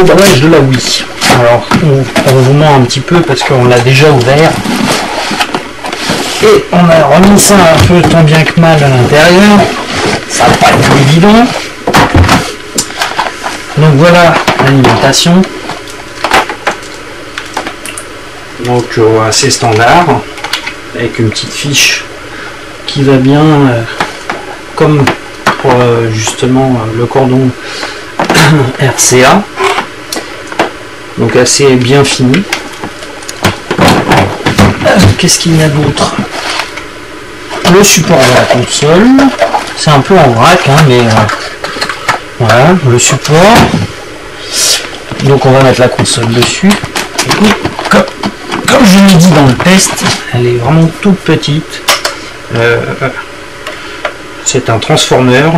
emballage de la Wii. Alors on vous montre un petit peu parce qu'on l'a déjà ouvert et on a remis ça un peu tant bien que mal à l'intérieur. Ça n'a pas été évident. Donc voilà l'alimentation. Donc assez standard avec une petite fiche qui va bien comme pour justement le cordon RCA, donc assez bien fini. Qu'est-ce qu'il y a d'autre? Le support de la console, c'est un peu en vrac hein, mais voilà le support. Donc on va mettre la console dessus. Comme je l'ai dit dans le test, elle est vraiment toute petite. C'est un transformeur,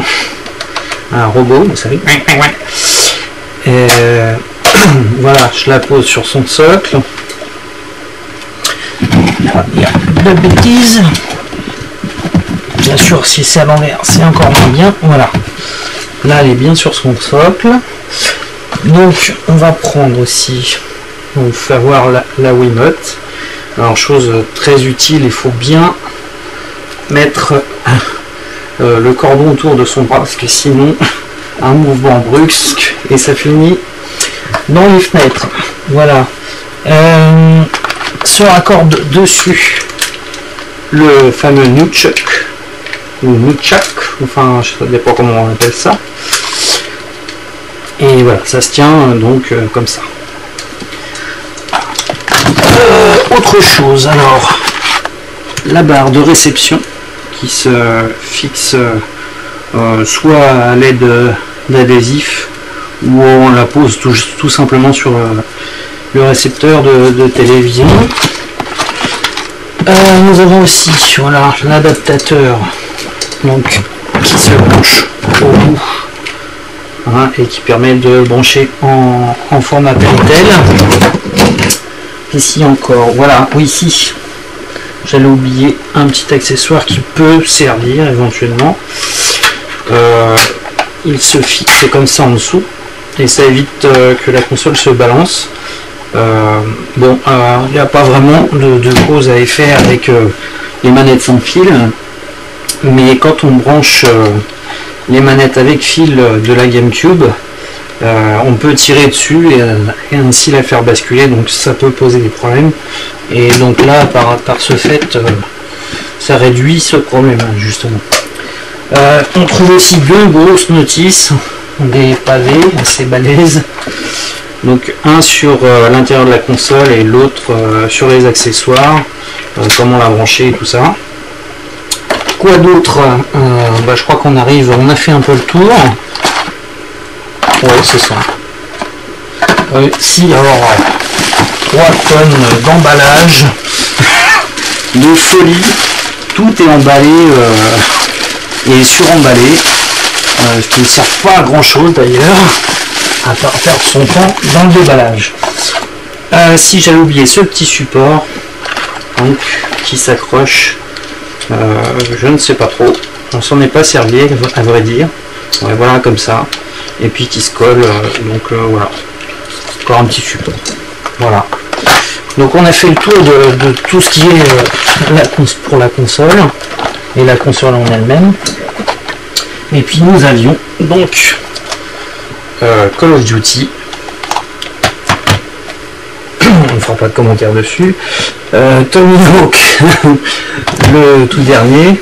un robot, vous savez. Voilà, je la pose sur son socle. Il y a de bêtises. Bien sûr, si c'est à l'envers, c'est encore moins bien. Voilà. Là, elle est bien sur son socle. Donc, on va prendre aussi. On va voir la Wiimote. Alors, chose très utile, il faut bien mettre le cordon autour de son bras parce que sinon un mouvement brusque et ça finit dans les fenêtres. Voilà. Se raccorde dessus le fameux nunchuk ou nunchak, enfin je ne sais pas comment on appelle ça. Et voilà, ça se tient donc comme ça. Autre chose, alors la barre de réception qui se fixe soit à l'aide d'adhésif ou on la pose tout simplement sur le récepteur de télévision. Nous avons aussi voilà l'adaptateur donc qui se branche au bout hein, et qui permet de brancher en format Péritel. Ici encore, voilà, oui ici j'allais oublier un petit accessoire qui peut servir éventuellement. Il se fixe comme ça en dessous et ça évite que la console se balance. Bon, il n'y a pas vraiment de cause à effet avec les manettes sans fil, mais quand on branche les manettes avec fil de la GameCube, on peut tirer dessus et ainsi la faire basculer, donc ça peut poser des problèmes. Et donc là, par ce fait, ça réduit ce problème justement. On trouve aussi deux grosses notices, des pavés assez balèzes. Donc un sur l'intérieur de la console et l'autre sur les accessoires, comment la brancher et tout ça. Quoi d'autre? Je crois qu'on arrive, on a fait un peu le tour. Ouais, c'est ça. Si, alors 3 tonnes d'emballage, de folie, tout est emballé et suremballé, ce qui ne sert pas à grand chose d'ailleurs, à part perdre son temps dans le déballage. Si j'avais oublié ce petit support, donc, qui s'accroche, je ne sais pas trop, on s'en est pas servi à vrai dire, ouais, voilà comme ça, et puis qui se colle, donc voilà, encore un petit support, voilà. Donc on a fait le tour de tout ce qui est pour la console, et la console en elle-même, et puis nous avions donc Call of Duty, on ne fera pas de commentaire dessus, Tony Hawk, le tout dernier,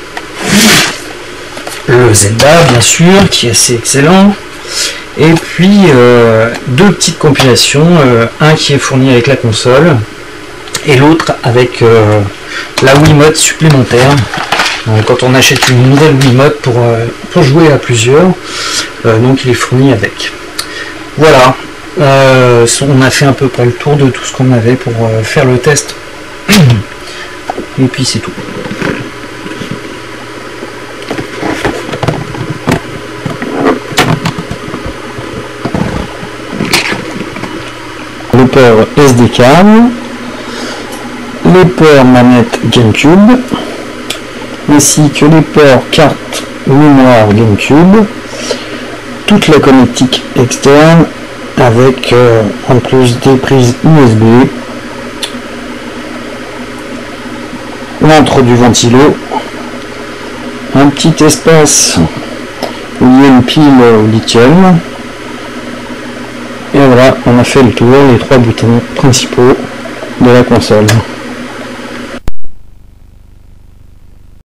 le Zelda bien sûr, qui est assez excellent, et puis deux petites compilations, un qui est fourni avec la console, et l'autre avec la Wiimote supplémentaire. Quand on achète une nouvelle Wiimote pour jouer à plusieurs, donc il est fourni avec. Voilà, on a fait à peu près le tour de tout ce qu'on avait pour faire le test. Et puis c'est tout. Le port SD card, les ports manette GameCube, ainsi que les ports carte mémoire GameCube, toute la connectique externe, avec en plus des prises USB, l'antre du ventilo, un petit espace où il y a une pile au lithium, et voilà, on a fait le tour, les 3 boutons principaux de la console.